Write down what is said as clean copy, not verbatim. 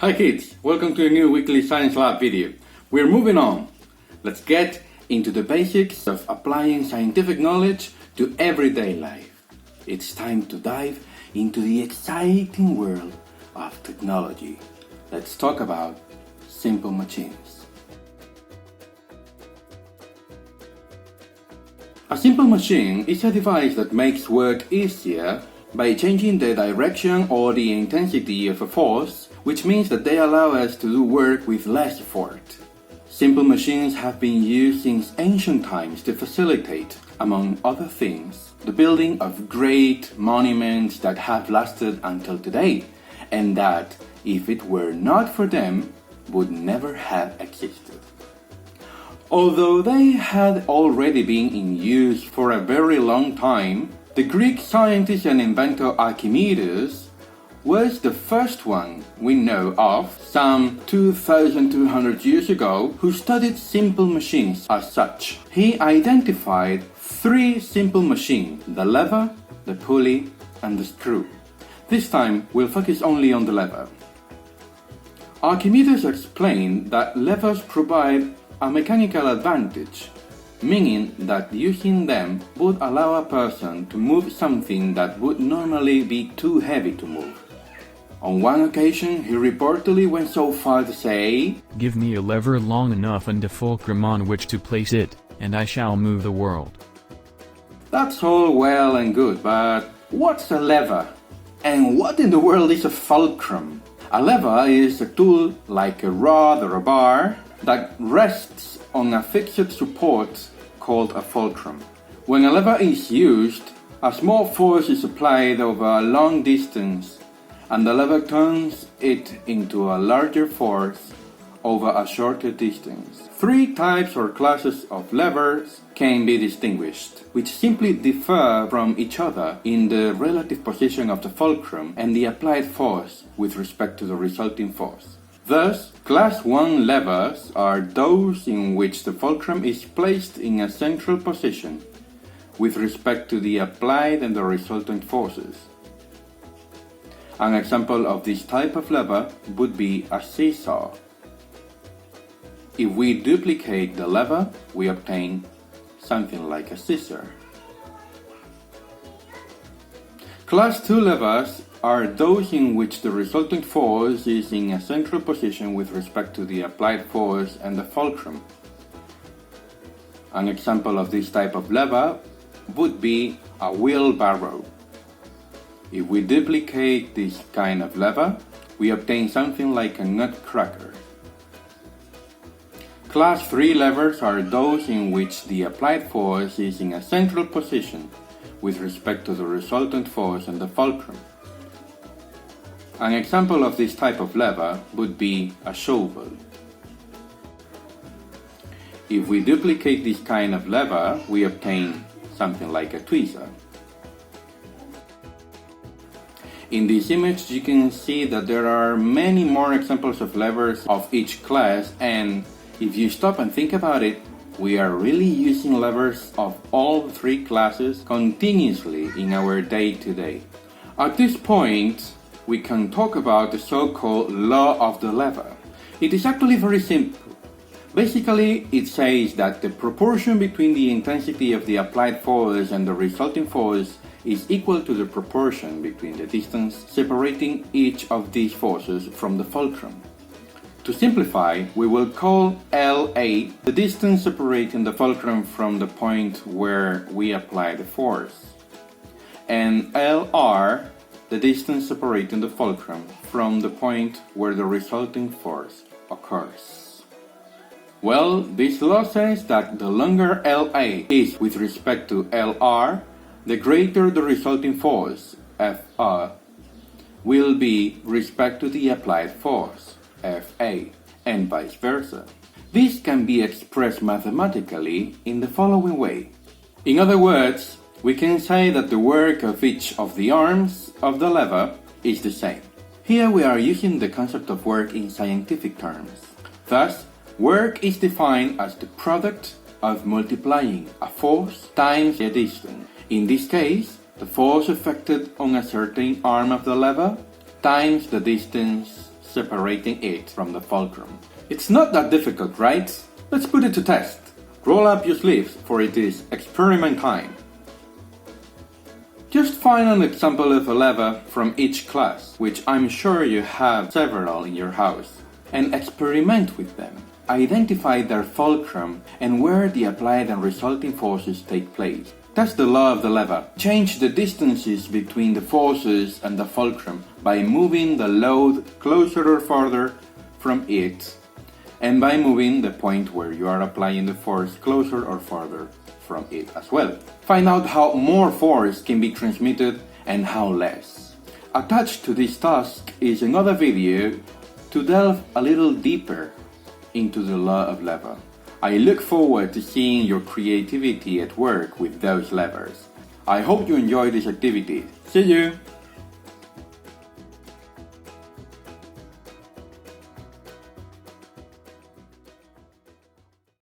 Hi kids, welcome to a new weekly science lab video. We're moving on. Let's get into the basics of applying scientific knowledge to everyday life. It's time to dive into the exciting world of technology. Let's talk about simple machines. A simple machine is a device that makes work easier by changing the direction or the intensity of a force, which means that they allow us to do work with less effort. Simple machines have been used since ancient times to facilitate, among other things, the building of great monuments that have lasted until today, and that, if it were not for them, would never have existed. Although they had already been in use for a very long time, the Greek scientist and inventor Archimedes was the first one we know of, some 2,200 years ago, who studied simple machines as such. He identified three simple machines: the lever, the pulley, and the screw. This time we'll focus only on the lever. Archimedes explained that levers provide a mechanical advantage, meaning that using them would allow a person to move something that would normally be too heavy to move. On one occasion, he reportedly went so far to say, "Give me a lever long enough and a fulcrum on which to place it, and I shall move the world." That's all well and good, but what's a lever? And what in the world is a fulcrum? A lever is a tool like a rod or a bar that rests on a fixed support called a fulcrum. When a lever is used, a small force is applied over a long distance, and the lever turns it into a larger force over a shorter distance. Three types or classes of levers can be distinguished, which simply differ from each other in the relative position of the fulcrum and the applied force with respect to the resulting force. Thus, Class 1 levers are those in which the fulcrum is placed in a central position with respect to the applied and the resultant forces. An example of this type of lever would be a seesaw. If we duplicate the lever, we obtain something like a scissor. Class 2 levers are those in which the resultant force is in a central position with respect to the applied force and the fulcrum. An example of this type of lever would be a wheelbarrow. If we duplicate this kind of lever, we obtain something like a nutcracker. Class 3 levers are those in which the applied force is in a central position with respect to the resultant force and the fulcrum. An example of this type of lever would be a shovel. If we duplicate this kind of lever, we obtain something like a tweezer. In this image, you can see that there are many more examples of levers of each class, and if you stop and think about it, we are really using levers of all three classes continuously in our day-to-day. At this point, we can talk about the so-called law of the lever. It is actually very simple. Basically, it says that the proportion between the intensity of the applied force and the resulting force is equal to the proportion between the distance separating each of these forces from the fulcrum. To simplify, we will call LA the distance separating the fulcrum from the point where we apply the force, and LR the distance separating the fulcrum from the point where the resulting force occurs. Well, this law says that the longer LA is with respect to LR, the greater the resulting force, FR, will be respect to the applied force, FA, and vice versa. This can be expressed mathematically in the following way. In other words, we can say that the work of each of the arms of the lever is the same. Here we are using the concept of work in scientific terms. Thus, work is defined as the product of multiplying a force times a distance. In this case, the force effected on a certain arm of the lever times the distance separating it from the fulcrum. It's not that difficult, right? Let's put it to test. Roll up your sleeves, for it is experiment time. Just find an example of a lever from each class, which I'm sure you have several in your house, and experiment with them. Identify their fulcrum and where the applied and resulting forces take place. That's the law of the lever. Change the distances between the forces and the fulcrum by moving the load closer or farther from it, and by moving the point where you are applying the force closer or farther from it as well. Find out how more force can be transmitted and how less. Attached to this task is another video to delve a little deeper into the law of lever. I look forward to seeing your creativity at work with those levers. I hope you enjoy this activity. See you!